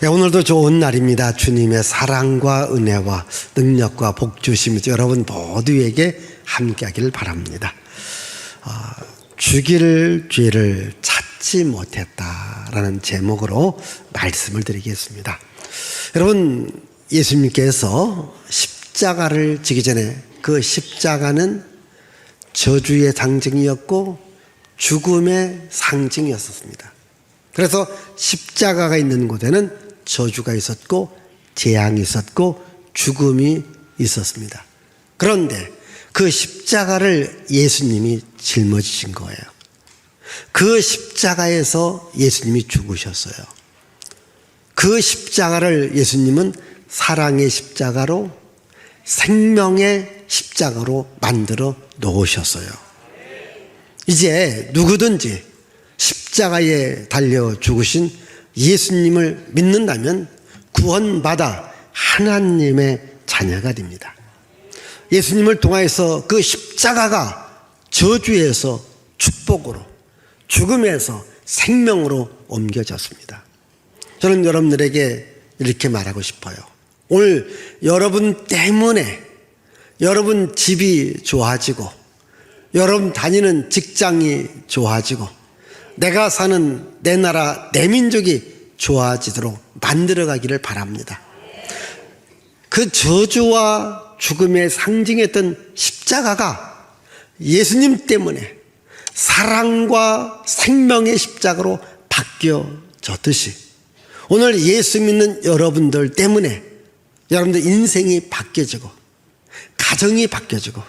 오늘도 좋은 날입니다. 주님의 사랑과 은혜와 능력과 복 주심이 여러분 모두에게 함께하기를 바랍니다. 죽일 죄를 찾지 못했다라는 제목으로 말씀을 드리겠습니다. 여러분, 예수님께서 십자가를 지기 전에 그 십자가는 저주의 상징이었고 죽음의 상징이었습니다. 그래서 십자가가 있는 곳에는 저주가 있었고 재앙이 있었고 죽음이 있었습니다. 그런데 그 십자가를 예수님이 짊어지신 거예요. 그 십자가에서 예수님이 죽으셨어요. 그 십자가를 예수님은 사랑의 십자가로, 생명의 십자가로 만들어 놓으셨어요. 이제 누구든지 십자가에 달려 죽으신 예수님을 믿는다면 구원받아 하나님의 자녀가 됩니다. 예수님을 통하여서 그 십자가가 저주에서 축복으로, 죽음에서 생명으로 옮겨졌습니다. 저는 여러분들에게 이렇게 말하고 싶어요. 오늘 여러분 때문에 여러분 집이 좋아지고, 여러분 다니는 직장이 좋아지고, 내가 사는 내 나라, 내 민족이 좋아지도록 만들어가기를 바랍니다. 그 저주와 죽음의 상징했던 십자가가 예수님 때문에 사랑과 생명의 십자가로 바뀌어졌듯이 오늘 예수 믿는 여러분들 때문에 여러분들 인생이 바뀌어지고, 가정이 바뀌어지고,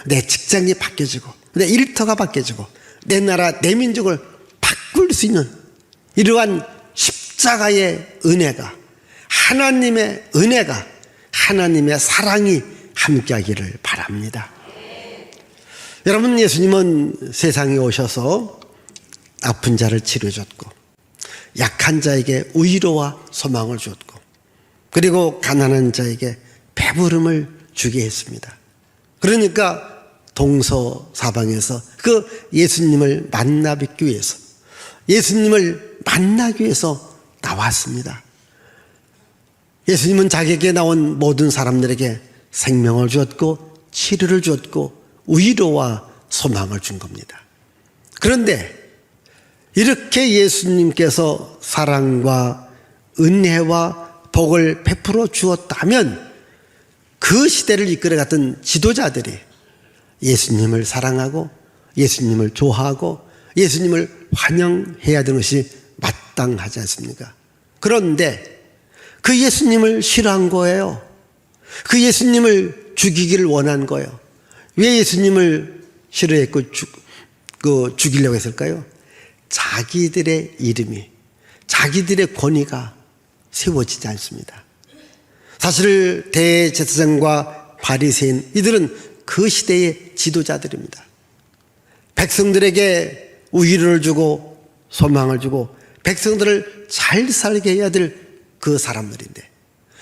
내 직장이 바뀌어지고, 내 일터가 바뀌어지고, 내 나라, 내 민족을 바꿀 수 있는 이러한 십자가의 은혜가, 하나님의 은혜가, 하나님의 사랑이 함께하기를 바랍니다. 여러분, 예수님은 세상에 오셔서 아픈 자를 치료해줬고, 약한 자에게 위로와 소망을 주었고, 그리고 가난한 자에게 배부름을 주게 했습니다. 그러니까 동서사방에서 그 예수님을 만나 뵙기 위해서, 예수님을 만나기 위해서 나왔습니다. 예수님은 자기에게 나온 모든 사람들에게 생명을 주었고, 치료를 주었고, 위로와 소망을 준 겁니다. 그런데 이렇게 예수님께서 사랑과 은혜와 복을 베풀어 주었다면 그 시대를 이끌어갔던 지도자들이 예수님을 사랑하고 예수님을 좋아하고 예수님을 환영해야 되는 것이 마땅하지 않습니까? 그런데 그 예수님을 싫어한 거예요. 그 예수님을 죽이기를 원한 거예요. 왜 예수님을 싫어했고 죽이려고 했을까요? 자기들의 이름이, 자기들의 권위가 세워지지 않습니다. 사실 대제사장과 바리새인, 이들은 그 시대의 지도자들입니다. 백성들에게 위로를 주고 소망을 주고 백성들을 잘 살게 해야 될 그 사람들인데,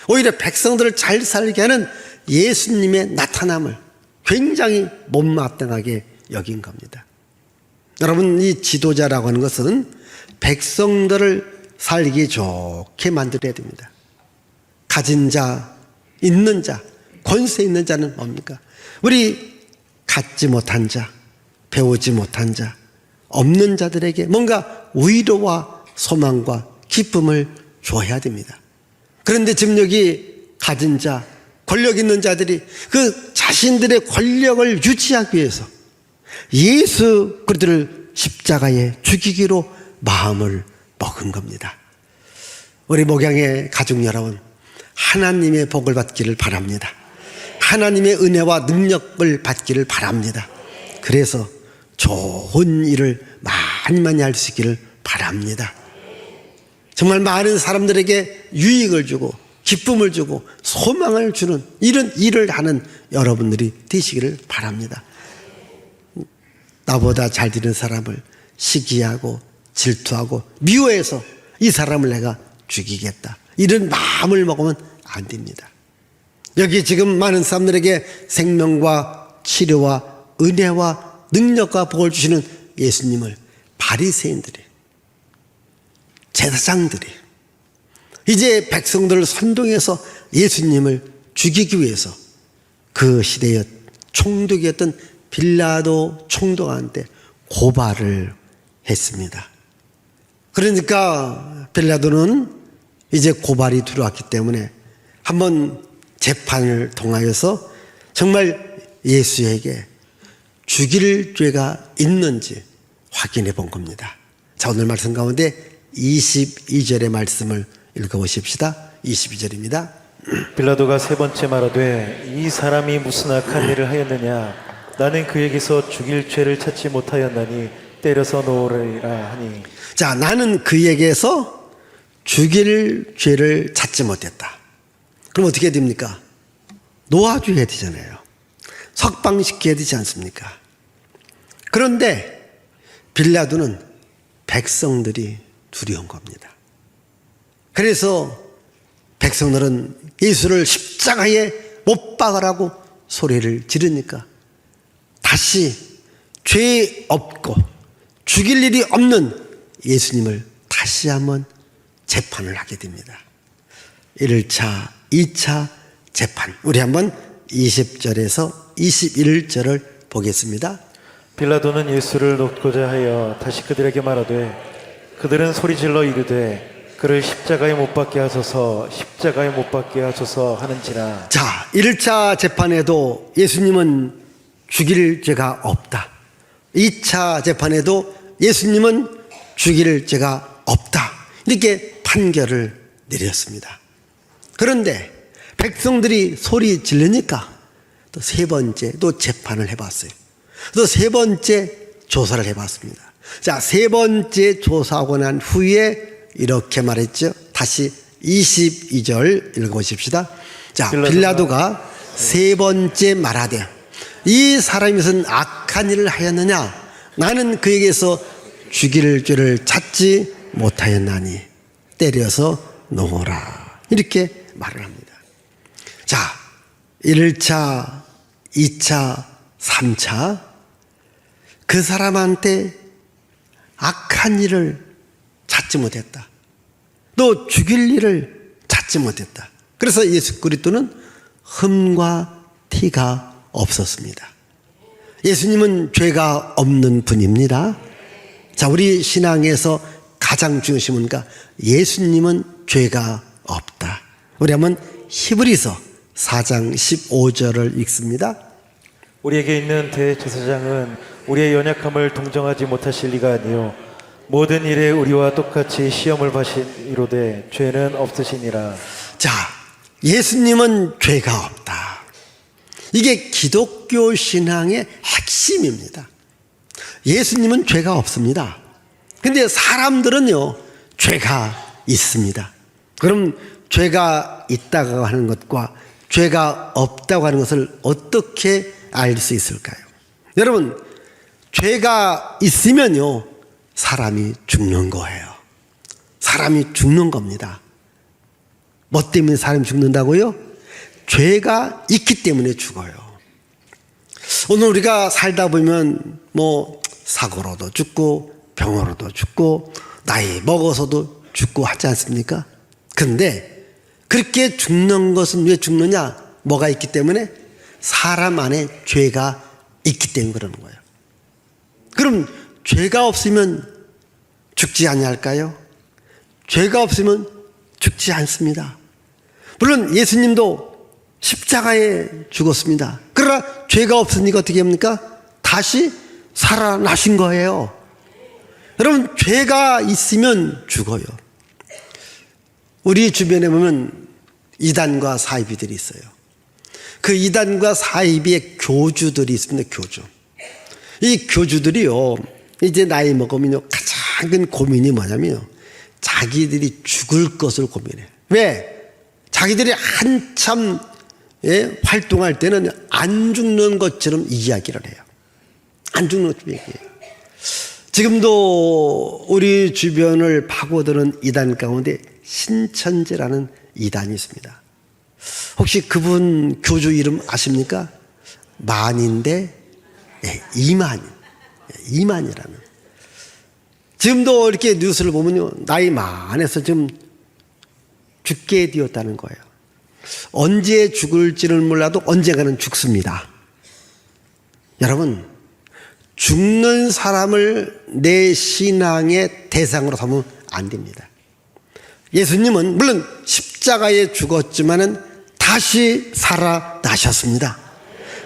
오히려 백성들을 잘 살게 하는 예수님의 나타남을 굉장히 못마땅하게 여긴 겁니다. 여러분, 이 지도자라고 하는 것은 백성들을 살기 좋게 만들어야 됩니다. 가진 자, 있는 자, 권세 있는 자는 뭡니까? 우리 갖지 못한 자, 배우지 못한 자, 없는 자들에게 뭔가 위로와 소망과 기쁨을 줘야 됩니다. 그런데 지금 여기 가진 자, 권력 있는 자들이 그 자신들의 권력을 유지하기 위해서 예수 그리스도를 십자가에 죽이기로 마음을 먹은 겁니다. 우리 목양의 가족 여러분, 하나님의 복을 받기를 바랍니다. 하나님의 은혜와 능력을 받기를 바랍니다. 그래서 좋은 일을 많이 할 수 있기를 바랍니다. 정말 많은 사람들에게 유익을 주고 기쁨을 주고 소망을 주는 이런 일을 하는 여러분들이 되시기를 바랍니다. 나보다 잘 되는 사람을 시기하고 질투하고 미워해서 이 사람을 내가 죽이겠다, 이런 마음을 먹으면 안 됩니다. 여기 지금 많은 사람들에게 생명과 치료와 은혜와 능력과 복을 주시는 예수님을 바리새인들이, 제사장들이, 이제 백성들을 선동해서 예수님을 죽이기 위해서 그 시대의 총독이었던 빌라도 총독한테 고발을 했습니다. 그러니까 빌라도는 이제 고발이 들어왔기 때문에 한번 재판을 통하여서 정말 예수에게 죽일 죄가 있는지 확인해 본 겁니다. 자, 오늘 말씀 가운데 22절의 말씀을 읽어보십시다. 22절입니다. 빌라도가 세 번째 말하되 이 사람이 무슨 악한 일을 하였느냐 나는 그에게서 죽일 죄를 찾지 못하였나니 때려서 놓으리라 하니. 자, 나는 그에게서 죽일 죄를 찾지 못했다. 그럼 어떻게 됩니까? 놓아줘야 되잖아요. 석방시켜야 되지 않습니까? 그런데 빌라도는 백성들이 두려운 겁니다. 그래서 백성들은 예수를 십자가에 못 박으라고 소리를 지르니까 다시 죄 없고 죽일 일이 없는 예수님을 다시 한번 재판을 하게 됩니다. 1차, 2차 재판. 우리 한번 20절에서 21절을 보겠습니다. 빌라도는 예수를 놓고자 하여 다시 그들에게 말하되 그들은 소리질러 이르되 그를 십자가에 못 박게 하소서 십자가에 못 박게 하소서 하는지라. 자, 1차 재판에도 예수님은 죽일 죄가 없다. 2차 재판에도 예수님은 죽일 죄가 없다. 이렇게 판결을 내렸습니다. 그런데 백성들이 소리 지르니까 또 세 번째 또 재판을 해봤어요. 또 세 번째 조사를 해봤습니다. 자, 세 번째 조사하고 난 후에 이렇게 말했죠. 다시 22절 읽어보십시다. 자, 빌라도가 세 번째 말하되 이 사람이 무슨 악한 일을 하였느냐 나는 그에게서 죽일 죄를 찾지 못하였나니 때려서 놓으라. 이렇게 말을 합니다. 자, 1차, 2차, 3차 그 사람한테 악한 일을 찾지 못했다. 또 죽일 일을 찾지 못했다. 그래서 예수 그리스도는 흠과 티가 없었습니다. 예수님은 죄가 없는 분입니다. 자, 우리 신앙에서 가장 중요한 뭔가 예수님은 죄가 없다. 우리 한번 히브리서 4장 15절을 읽습니다. 우리에게 있는 대제사장은 우리의 연약함을 동정하지 못하실 리가 아니요 모든 일에 우리와 똑같이 시험을 받으시로되 죄는 없으시니라. 자, 예수님은 죄가 없다. 이게 기독교 신앙의 핵심입니다. 예수님은 죄가 없습니다. 근데 사람들은요, 죄가 있습니다. 그럼 죄가 있다고 하는 것과 죄가 없다고 하는 것을 어떻게 알 수 있을까요? 여러분, 죄가 있으면요, 사람이 죽는 거예요. 사람이 죽는 겁니다. 뭐 때문에 사람이 죽는다고요? 죄가 있기 때문에 죽어요. 오늘 우리가 살다 보면 뭐 사고로도 죽고 병으로도 죽고 나이 먹어서도 죽고 하지 않습니까? 그런데 그렇게 죽는 것은 왜 죽느냐? 뭐가 있기 때문에? 사람 안에 죄가 있기 때문에 그러는 거예요. 그럼 죄가 없으면 죽지 아니할까요? 죄가 없으면 죽지 않습니다. 물론 예수님도 십자가에 죽었습니다. 그러나 죄가 없으니까 어떻게 합니까? 다시 살아나신 거예요. 여러분, 죄가 있으면 죽어요. 우리 주변에 보면 이단과 사이비들이 있어요. 그 이단과 사이비의 교주들이 있습니다. 교주. 이 교주들이요, 이제 나이 먹으면 가장 큰 고민이 뭐냐면요, 자기들이 죽을 것을 고민해요. 왜? 자기들이 한참 활동할 때는 안 죽는 것처럼 이야기를 해요. 안 죽는 것처럼 얘기해요. 지금도 우리 주변을 파고드는 이단 가운데 신천지라는 이단이 있습니다. 혹시 그분 교주 이름 아십니까? 만인데 이만이라는. 지금도 이렇게 뉴스를 보면요, 나이 많아서 지금 죽게 되었다는 거예요. 언제 죽을지는 몰라도 언젠가는 죽습니다. 여러분, 죽는 사람을 내 신앙의 대상으로 삼으면 안 됩니다. 예수님은 물론 십자가에 죽었지만은 다시 살아나셨습니다.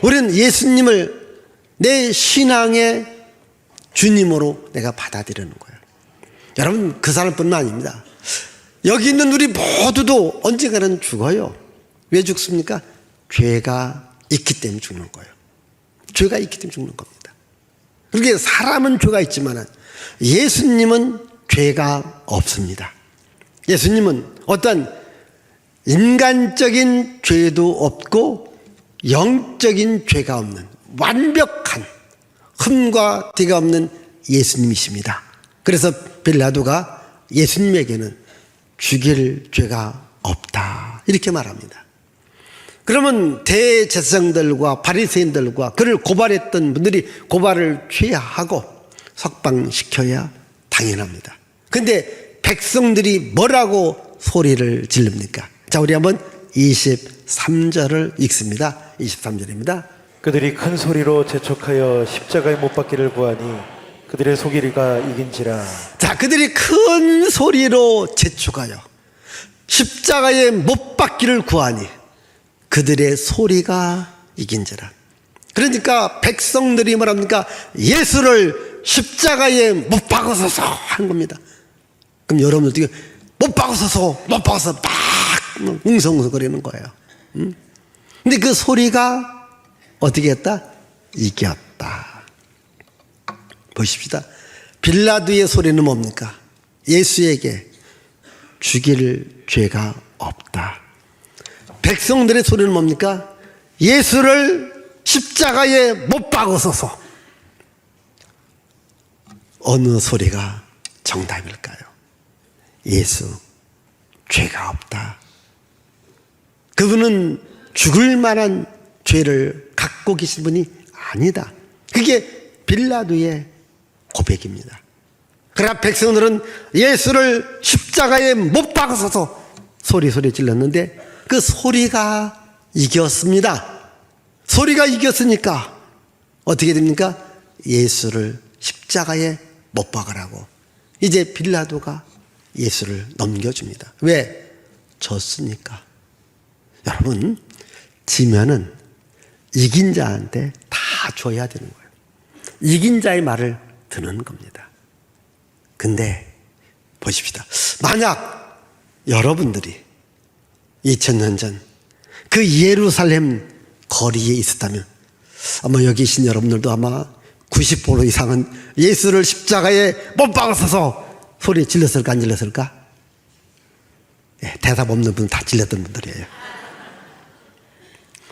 우리는 예수님을 내 신앙의 주님으로 내가 받아들이는 거예요. 여러분, 그 사람뿐만 아닙니다. 여기 있는 우리 모두도 언젠가는 죽어요. 왜 죽습니까? 죄가 있기 때문에 죽는 거예요. 죄가 있기 때문에 죽는 겁니다. 그렇게 사람은 죄가 있지만 예수님은 죄가 없습니다. 예수님은 어떤 인간적인 죄도 없고 영적인 죄가 없는 완벽한 흠과 티가 없는 예수님이십니다. 그래서 빌라도가 예수님에게는 죽일 죄가 없다 이렇게 말합니다. 그러면 대제사장들과 바리새인들과 그를 고발했던 분들이 고발을 취하하고 석방시켜야 당연합니다. 근데 백성들이 뭐라고 소리를 지릅니까? 자, 우리 한번 23절을 읽습니다. 23절입니다. 그들이 큰 소리로 재촉하여 십자가에 못 박기를 구하니 그들의 소리가 이긴지라. 자, 그들이 큰 소리로 재촉하여 십자가에 못 박기를 구하니 그들의 소리가 이긴지라. 그러니까 백성들이 뭐랍니까? 예수를 십자가에 못 박으소서 한 겁니다. 그럼 여러분들 못 박으소서 못 박아서 막 웅성웅성거리는 거예요. 근데 그 소리가 어떻게 했다? 이겼다. 보십시다. 빌라도의 소리는 뭡니까? 예수에게 죽일 죄가 없다. 백성들의 소리는 뭡니까? 예수를 십자가에 못 박으소서. 어느 소리가 정답일까요? 예수, 죄가 없다. 그분은 죽을 만한 죄를 갖고 계신 분이 아니다. 그게 빌라도의 고백입니다. 그러나 백성들은 예수를 십자가에 못 박아서서 소리 질렀는데 그 소리가 이겼습니다. 소리가 이겼으니까 어떻게 됩니까? 예수를 십자가에 못 박으라고 이제 빌라도가 예수를 넘겨줍니다. 왜? 졌으니까. 여러분, 지면은 이긴 자한테 다 줘야 되는 거예요. 이긴 자의 말을 듣는 겁니다. 근데 보십시다. 만약 여러분들이 2000년 전 그 예루살렘 거리에 있었다면 아마 여기 계신 여러분들도 아마 90% 이상은 예수를 십자가에 못 박아서서 소리 질렀을까 안 질렀을까? 네, 대답 없는 분은 다 질렀던 분들이에요.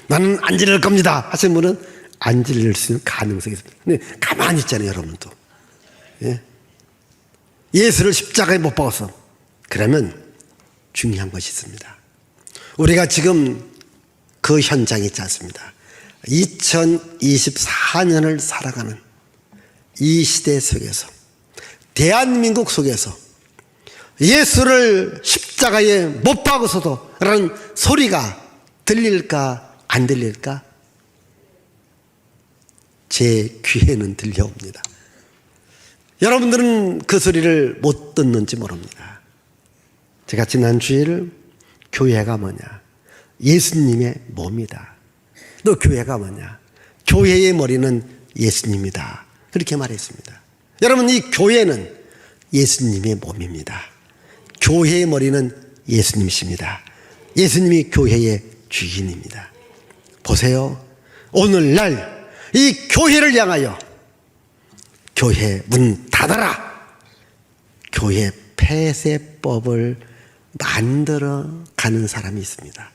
나는 안 질릴 겁니다 하신 분은 안 질릴 수 있는 가능성이 있습니다. 근데 가만히 있잖아요, 여러분도. 예? 예수를 십자가에 못 박아서. 그러면 중요한 것이 있습니다. 우리가 지금 그 현장이 있지 않습니다. 2024년을 살아가는 이 시대 속에서, 대한민국 속에서 예수를 십자가에 못 박아서도 라는 소리가 들릴까 안 들릴까? 제 귀에는 들려옵니다. 여러분들은 그 소리를 못 듣는지 모릅니다. 제가 지난 주일 교회가 뭐냐? 예수님의 몸이다. 또 교회가 뭐냐? 교회의 머리는 예수님이다. 그렇게 말했습니다. 여러분, 이 교회는 예수님의 몸입니다. 교회의 머리는 예수님이십니다. 예수님이 교회의 주인입니다. 보세요. 오늘날 이 교회를 향하여 교회 문 닫아라. 교회 폐쇄법을 만들어 가는 사람이 있습니다.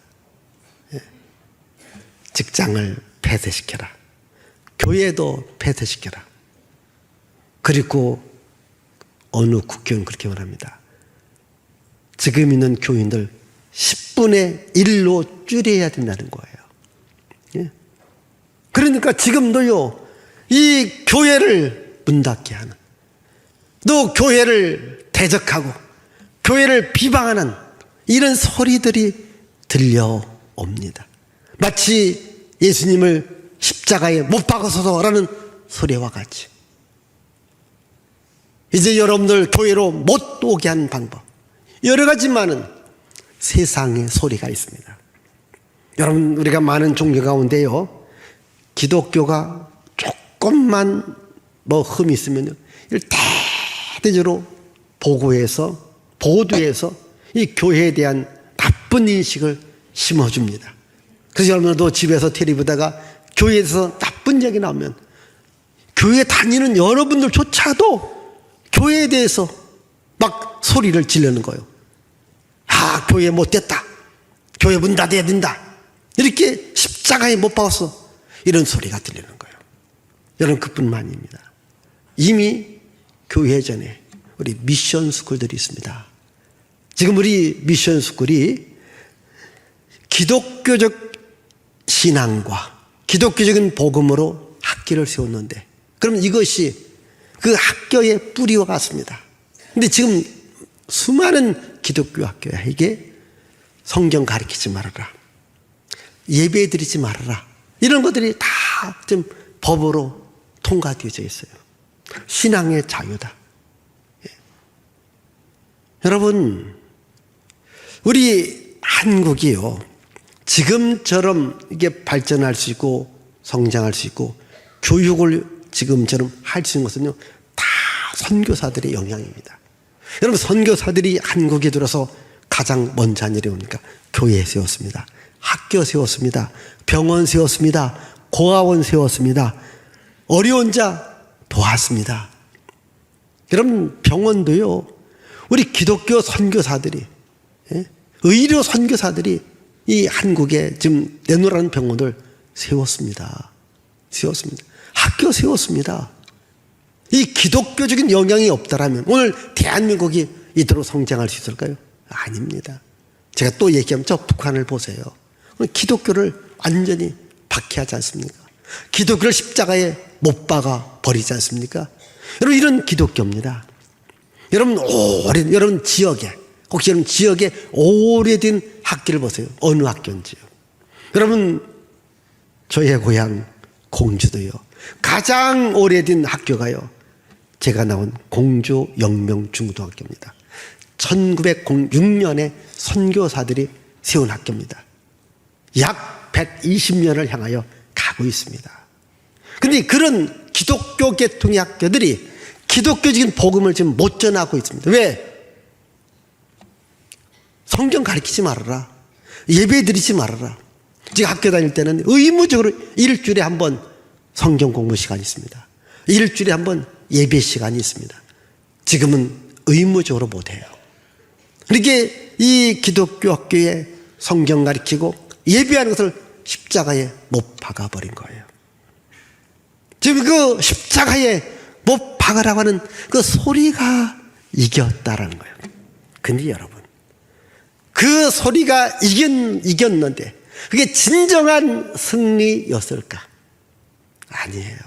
직장을 폐쇄시켜라. 교회도 폐쇄시켜라. 그리고 어느 국교는 그렇게 말합니다. 지금 있는 교인들 10분의 1로 줄여야 된다는 거예요. 예? 그러니까 지금도요, 이 교회를 문 닫게 하는, 또 교회를 대적하고 교회를 비방하는 이런 소리들이 들려옵니다. 마치 예수님을 십자가에 못 박아서라는 소리와 같이. 이제 여러분들 교회로 못 오게 하는 방법, 여러 가지 많은 세상의 소리가 있습니다. 여러분, 우리가 많은 종교 가운데요, 기독교가 조금만 흠이 있으면요, 이를 대대적으로 보도해서 이 교회에 대한 나쁜 인식을 심어줍니다. 그래서 여러분들도 집에서 텔레비 보다가 교회에서 나쁜 얘기 나오면 교회 다니는 여러분들조차도 교회에 대해서 막 소리를 지르는 거예요. 아, 교회 못됐다, 교회 문 닫아야 된다, 이렇게 십자가에 못 박았어, 이런 소리가 들리는 거예요. 여러분, 그뿐만 아닙니다. 이미 교회 전에 우리 미션 스쿨들이 있습니다. 지금 우리 미션 스쿨이 기독교적 신앙과 기독교적인 복음으로 학교를 세웠는데, 그럼 이것이 그 학교의 뿌리와 같습니다. 근데 지금 수많은 기독교 학교에게 성경 가르치지 말아라, 예배 드리지 말아라, 이런 것들이 다 좀 법으로 통과되어져 있어요. 신앙의 자유다. 예. 여러분, 우리 한국이요, 지금처럼 이게 발전할 수 있고 성장할 수 있고 교육을 지금처럼 할 수 있는 것은요, 다 선교사들의 영향입니다. 여러분, 선교사들이 한국에 들어서 가장 먼저 한 일이 뭡니까? 교회 세웠습니다. 학교 세웠습니다. 병원 세웠습니다. 고아원 세웠습니다. 어려운 자 도왔습니다. 여러분, 병원도요, 우리 기독교 선교사들이, 의료 선교사들이 이 한국에 지금 내놓으라는 병원을 세웠습니다. 학교 세웠습니다. 이 기독교적인 영향이 없다라면 오늘 대한민국이 이대로 성장할 수 있을까요? 아닙니다. 제가 또 얘기하면 저 북한을 보세요. 기독교를 완전히 박해하지 않습니까? 기독교를 십자가에 못 박아 버리지 않습니까? 여러분, 이런 기독교입니다. 여러분 지역에, 혹시 여러분 지역에 오래된 학교를 보세요. 어느 학교인지요? 여러분, 저의 고향 공주도요, 가장 오래된 학교가요, 제가 나온 공주 영명중고등학교입니다. 1906년에 선교사들이 세운 학교입니다. 약 120년을 향하여 가고 있습니다. 그런데 그런 기독교 계통의 학교들이 기독교적인 복음을 지금 못 전하고 있습니다. 왜? 성경 가르치지 말아라, 예배 드리지 말아라. 지금 학교 다닐 때는 의무적으로 일주일에 한 번 성경 공부 시간이 있습니다. 일주일에 한 번 예배 시간이 있습니다. 지금은 의무적으로 못해요. 이렇게 이 기독교 학교에 성경 가르치고 예배하는 것을 십자가에 못 박아버린 거예요. 지금 그 십자가에 못 박으라고 하는 그 소리가 이겼다라는 거예요. 근데 여러분, 그 소리가 이겼는데 그게 진정한 승리였을까? 아니에요.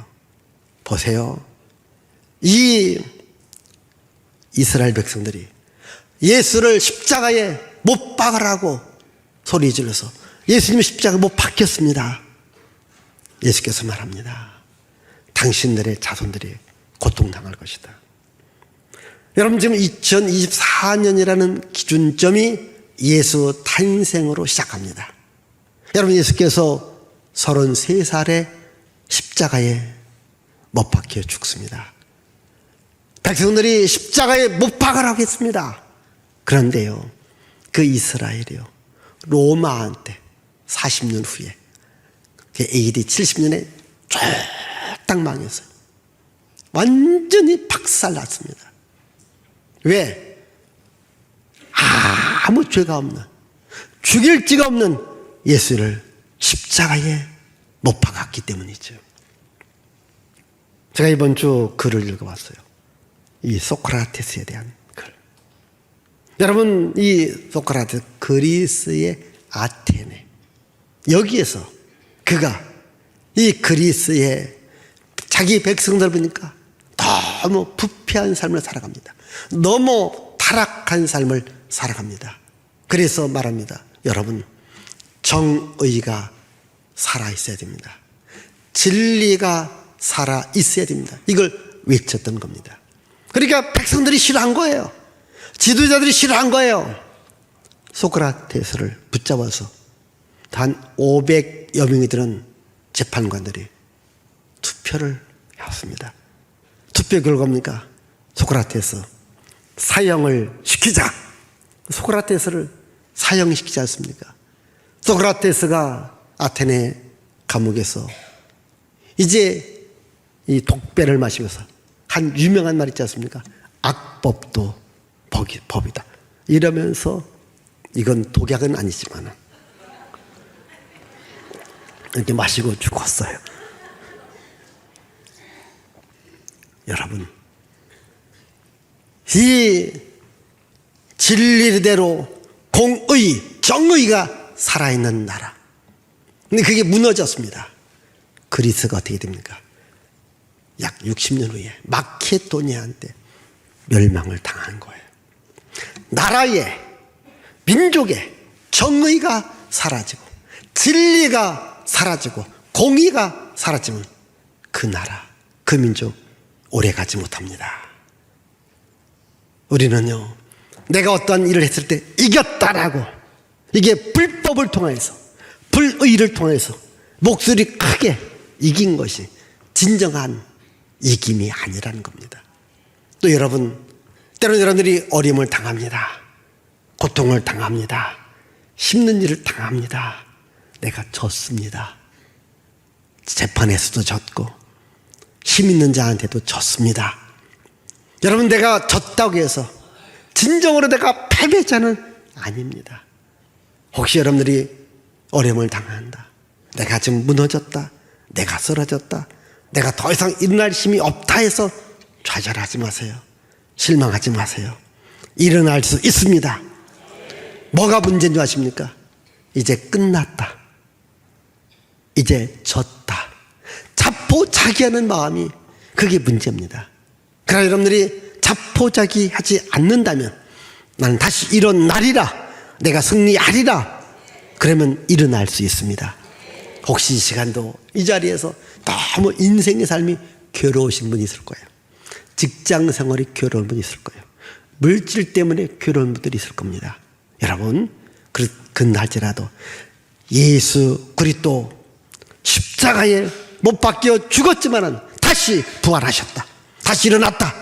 보세요. 이 이스라엘 백성들이 예수를 십자가에 못 박으라고 소리 질러서 예수님이 십자가에 못 박혔습니다. 예수께서 말합니다. 당신들의 자손들이 고통당할 것이다. 여러분, 지금 2024년이라는 기준점이 예수 탄생으로 시작합니다. 여러분, 예수께서 33살에 십자가에 못 박혀 죽습니다. 백성들이 십자가에 못 박으라고 했습니다. 그런데요, 그 이스라엘이요, 로마한테 40년 후에 AD 70년에 쫙 망했어요. 완전히 박살났습니다. 왜? 아무 죄가 없는, 죽일 죄가 없는 예수를 십자가에 못 박았기 때문이죠. 제가 이번 주 글을 읽어봤어요. 이 소크라테스에 대한 글. 여러분, 이 소크라테스, 그리스의 아테네, 여기에서 그가 이 그리스의 자기 백성들 보니까 너무 부패한 삶을 살아갑니다. 너무 타락한 삶을 살아갑니다. 그래서 말합니다. 여러분, 정의가 살아있어야 됩니다. 진리가 살아있어야 됩니다. 이걸 외쳤던 겁니다. 그러니까 백성들이 싫어한 거예요. 지도자들이 싫어한 거예요. 소크라테스를 붙잡아서 단 500여 명이 드는 재판관들이 투표를 해왔습니다. 투표 결과입니까? 소크라테스 사형을 시키자. 소크라테스를 사형시키지 않습니까? 소크라테스가 아테네 감옥에서 이제 이 독배를 마시면서 한 유명한 말 있지 않습니까? 악법도 법이다. 이러면서 이건 독약은 아니지만 이렇게 마시고 죽었어요. 여러분, 이 진리대로 공의, 정의가 살아있는 나라. 근데 그게 무너졌습니다. 그리스가 어떻게 됩니까? 약 60년 후에 마케도니아한테 멸망을 당한 거예요. 나라의, 민족의 정의가 사라지고 진리가 사라지고 공의가 사라지면 그 나라, 그 민족 오래 가지 못합니다. 우리는요, 내가 어떠한 일을 했을 때 이겼다라고, 이게 불법을 통해서, 불의를 통해서 목소리 크게 이긴 것이 진정한 이김이 아니라는 겁니다. 또 여러분, 때로는 여러분들이 어려움을 당합니다. 고통을 당합니다. 힘든 일을 당합니다. 내가 졌습니다. 재판에서도 졌고 힘 있는 자한테도 졌습니다. 여러분, 내가 졌다고 해서 진정으로 내가 패배자는 아닙니다. 혹시 여러분들이 어려움을 당한다, 내가 지금 무너졌다, 내가 쓰러졌다, 내가 더 이상 일어날 힘이 없다 해서 좌절하지 마세요. 실망하지 마세요. 일어날 수 있습니다. 뭐가 문제인 줄 아십니까? 이제 끝났다, 이제 졌다, 자포자기하는 마음이, 그게 문제입니다. 그러나 여러분들이 자포자기하지 않는다면, 나는 다시 일어나리라, 내가 승리하리라, 그러면 일어날 수 있습니다. 혹시 이 시간도 이 자리에서 너무 인생의 삶이 괴로우신 분이 있을 거예요. 직장 생활이 괴로운 분이 있을 거예요. 물질 때문에 괴로운 분들이 있을 겁니다. 여러분, 그날지라도 예수 그리스도 십자가에 못 박혀 죽었지만은 다시 부활하셨다, 다시 일어났다,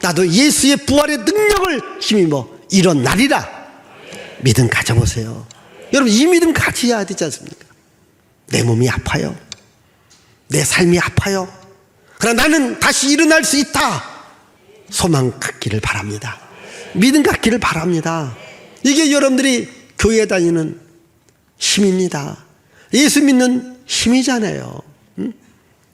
나도 예수의 부활의 능력을 힘입어 일어나리라, 믿음 가져보세요. 여러분, 이 믿음 가져야 되지 않습니까? 내 몸이 아파요, 내 삶이 아파요, 그러나 나는 다시 일어날 수 있다. 소망 갖기를 바랍니다. 믿음 갖기를 바랍니다. 이게 여러분들이 교회 다니는 힘입니다. 예수 믿는 힘이잖아요. 응?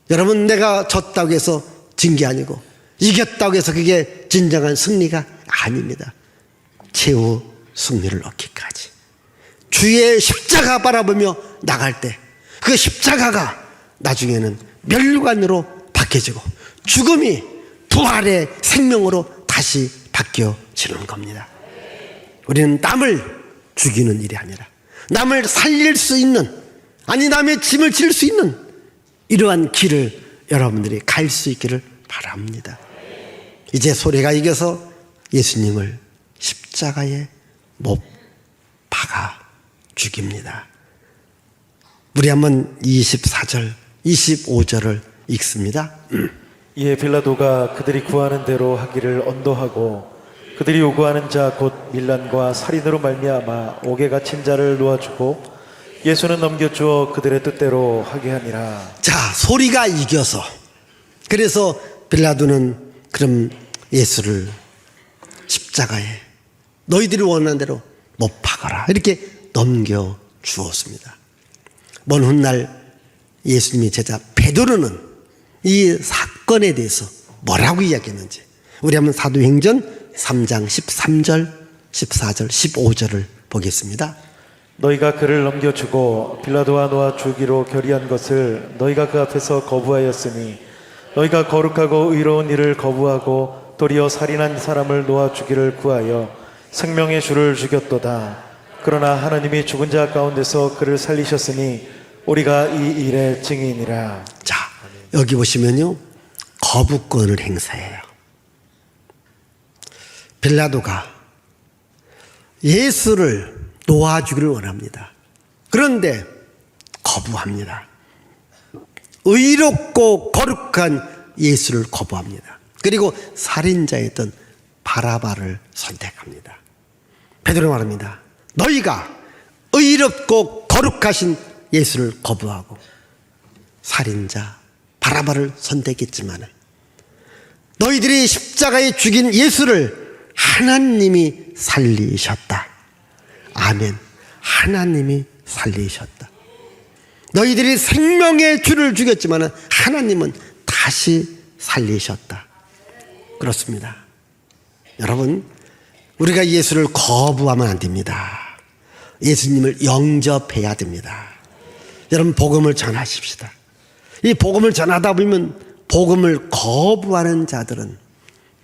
여러분, 내가 졌다고 해서 진 게 아니고 이겼다고 해서 그게 진정한 승리가 아닙니다. 최후 승리를 얻기까지 주의 십자가 바라보며 나갈 때 그 십자가가 나중에는 멸관으로 바뀌어지고 죽음이 부활의 생명으로 다시 바뀌어지는 겁니다. 우리는 남을 죽이는 일이 아니라 남을 살릴 수 있는, 아니 남의 짐을 질 수 있는 이러한 길을 여러분들이 갈 수 있기를 바랍니다. 이제 소리가 이겨서 예수님을 십자가에 못 박아 죽입니다. 우리 한번 24절 25절을 읽습니다. 이에 빌라도가 그들이 구하는 대로 하기를 언도하고 그들이 요구하는 자 곧 밀란과 살인으로 말미암아 옥에 갇힌 자를 놓아주고 예수는 넘겨주어 그들의 뜻대로 하게 하니라. 자, 소리가 이겨서, 그래서 빌라도는 그럼 예수를 십자가에 너희들이 원하는 대로 못 박아라, 이렇게 넘겨 주었습니다. 먼 훗날 예수님의 제자 베드로는 이 사건에 대해서 뭐라고 이야기했는지 우리 한번 사도행전 3장 13절, 14절, 15절을 보겠습니다. 너희가 그를 넘겨주고 빌라도와 놓아 주기로 결의한 것을 너희가 그 앞에서 거부하였으니 너희가 거룩하고 의로운 일을 거부하고 도리어 살인한 사람을 놓아 주기를 구하여 생명의 주를 죽였도다. 그러나 하나님이 죽은 자 가운데서 그를 살리셨으니 우리가 이 일의 증인이라. 자, 여기 보시면요, 거부권을 행사해요. 빌라도가 예수를 놓아주기를 원합니다. 그런데 거부합니다. 의롭고 거룩한 예수를 거부합니다. 그리고 살인자였던 바라바를 선택합니다. 베드로 말합니다. 너희가 의롭고 거룩하신 예수를 거부하고 살인자 바라바를 선택했지만 너희들이 십자가에 죽인 예수를 하나님이 살리셨다. 아멘. 하나님이 살리셨다. 너희들이 생명의 주를 죽였지만 하나님은 다시 살리셨다. 그렇습니다. 여러분, 우리가 예수를 거부하면 안 됩니다. 예수님을 영접해야 됩니다. 여러분, 복음을 전하십시다. 이 복음을 전하다 보면 복음을 거부하는 자들은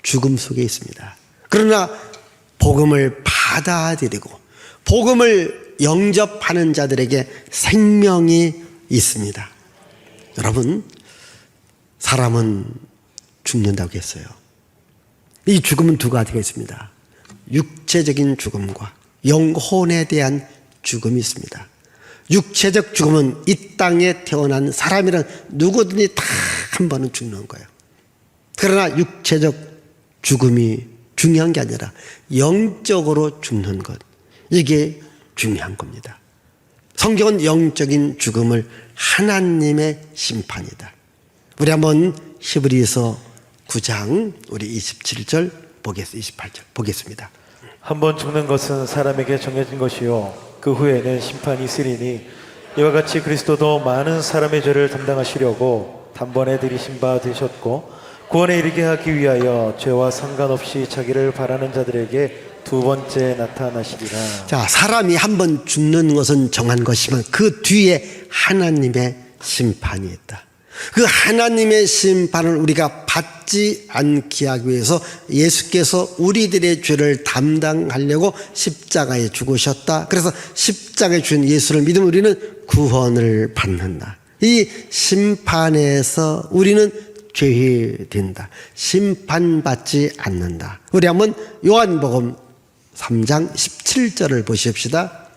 죽음 속에 있습니다. 그러나 복음을 받아들이고 복음을 영접하는 자들에게 생명이 있습니다. 여러분, 사람은 죽는다고 했어요. 이 죽음은 두 가지가 있습니다. 육체적인 죽음과 영혼에 대한 죽음이 있습니다. 육체적 죽음은 이 땅에 태어난 사람이란 누구든지 다 한 번은 죽는 거예요. 그러나 육체적 죽음이 중요한 게 아니라 영적으로 죽는 것, 이게 중요한 겁니다. 성경은 영적인 죽음을 하나님의 심판이다. 우리 한번 히브리서 9장 우리 27절 28절 보겠습니다. 한번 죽는 것은 사람에게 정해진 것이요 그 후에는 심판이 있으리니 이와 같이 그리스도도 많은 사람의 죄를 담당하시려고 단번에 들이신 바 되셨고 구원에 이르게 하기 위하여 죄와 상관없이 자기를 바라는 자들에게 두 번째 나타나시리라. 자, 사람이 한번 죽는 것은 정한 것이지만 그 뒤에 하나님의 심판이 있다. 그 하나님의 심판을 우리가 받지 않게 하기 위해서 예수께서 우리들의 죄를 담당하려고 십자가에 죽으셨다. 그래서 십자가에 죽은 예수를 믿으면 우리는 구원을 받는다. 이 심판에서 우리는 죄인된다. 심판받지 않는다. 우리 한번 요한복음 3장 17절을 보십시다.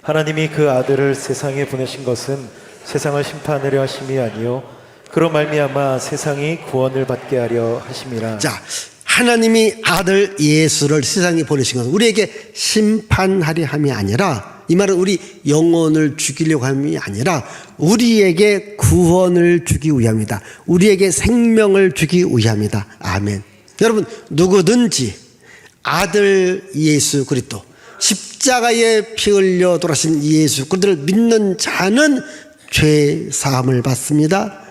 하나님이 그 아들을 세상에 보내신 것은 세상을 심판하려 하심이 아니요 그로 말미암아 세상이 구원을 받게 하려 하심이라. 자, 하나님이 아들 예수를 세상에 보내신 것은 우리에게 심판하려 함이 아니라, 이 말은 우리 영혼을 죽이려고 함이 아니라 우리에게 구원을 주기 위함이다. 우리에게 생명을 주기 위함이다. 아멘. 여러분, 누구든지 아들 예수 그리스도, 십자가에 피 흘려 돌아가신 예수 그리스도를 믿는 자는 죄 사함을 받습니다.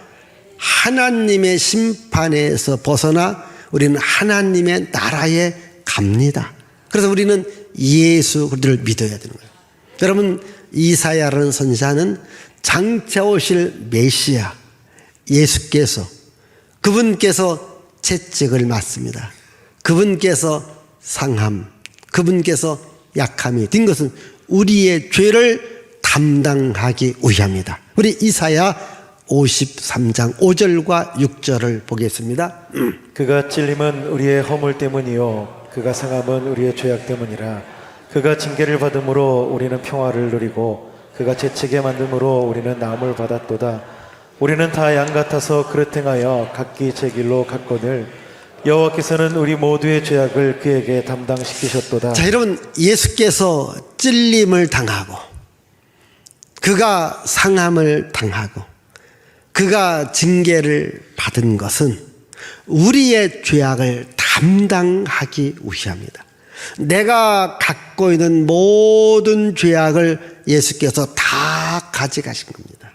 하나님의 심판에서 벗어나 우리는 하나님의 나라에 갑니다. 그래서 우리는 예수 그리스도를 믿어야 되는 거예요. 여러분, 이사야라는 선지자는 장차 오실 메시아 예수께서, 그분께서 채찍을 맞습니다. 그분께서 상함, 그분께서 약함이 된 것은 우리의 죄를 담당하기 위함이다. 우리 이사야 53장 5절과 6절을 보겠습니다. 그가 찔림은 우리의 허물 때문이요 그가 상함은 우리의 죄악 때문이라. 그가 징계를 받음으로 우리는 평화를 누리고 그가 채찍에 만듦으로 우리는 나음을 받았도다. 우리는 다 양 같아서 그릇 행하여 각기 제 길로 갔거늘 여호와께서는 우리 모두의 죄악을 그에게 담당시키셨도다. 자, 여러분, 예수께서 찔림을 당하고 그가 상함을 당하고 그가 징계를 받은 것은 우리의 죄악을 담당하기 위함이다. 내가 갖고 있는 모든 죄악을 예수께서 다 가져가신 겁니다.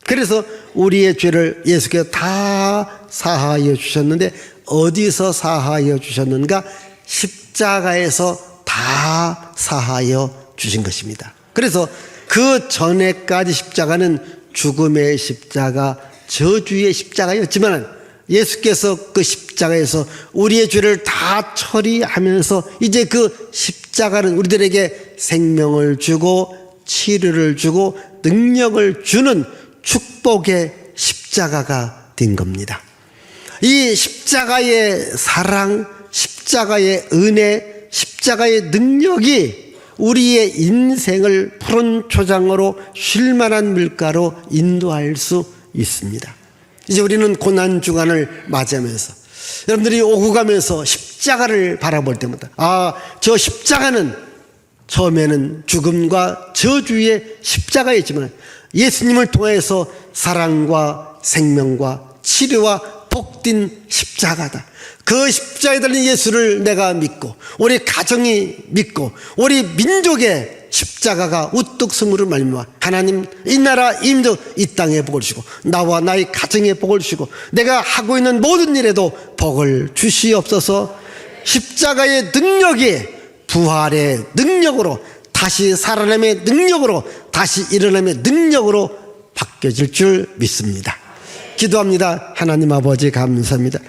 그래서 우리의 죄를 예수께서 다 사하여 주셨는데 어디서 사하여 주셨는가? 십자가에서 다 사하여 주신 것입니다. 그래서 그 전에까지 십자가는 죽음의 십자가, 저주의 십자가였지만 예수께서 그 십자가에서 우리의 죄를 다 처리하면서 이제 그 십자가는 우리들에게 생명을 주고 치료를 주고 능력을 주는 축복의 십자가가 된 겁니다. 이 십자가의 사랑, 십자가의 은혜, 십자가의 능력이 우리의 인생을 푸른 초장으로 쉴만한 물가로 인도할 수 있습니다. 이제 우리는 고난주간을 맞이하면서 여러분들이 오고 가면서 십자가를 바라볼 때마다 저 십자가는 처음에는 죽음과 저주의 십자가였지만 예수님을 통해서 사랑과 생명과 치료와 복된 십자가다. 그 십자가에 달린 예수를 내가 믿고 우리 가정이 믿고 우리 민족의 십자가가 우뚝 서므로 말미암아 하나님 이 나라 이 민족 이 땅에 복을 주시고 나와 나의 가정에 복을 주시고 내가 하고 있는 모든 일에도 복을 주시옵소서. 십자가의 능력이 부활의 능력으로 다시 살아남의 능력으로 다시 일어남의 능력으로 바뀌어질 줄 믿습니다. 기도합니다. 하나님 아버지 감사합니다.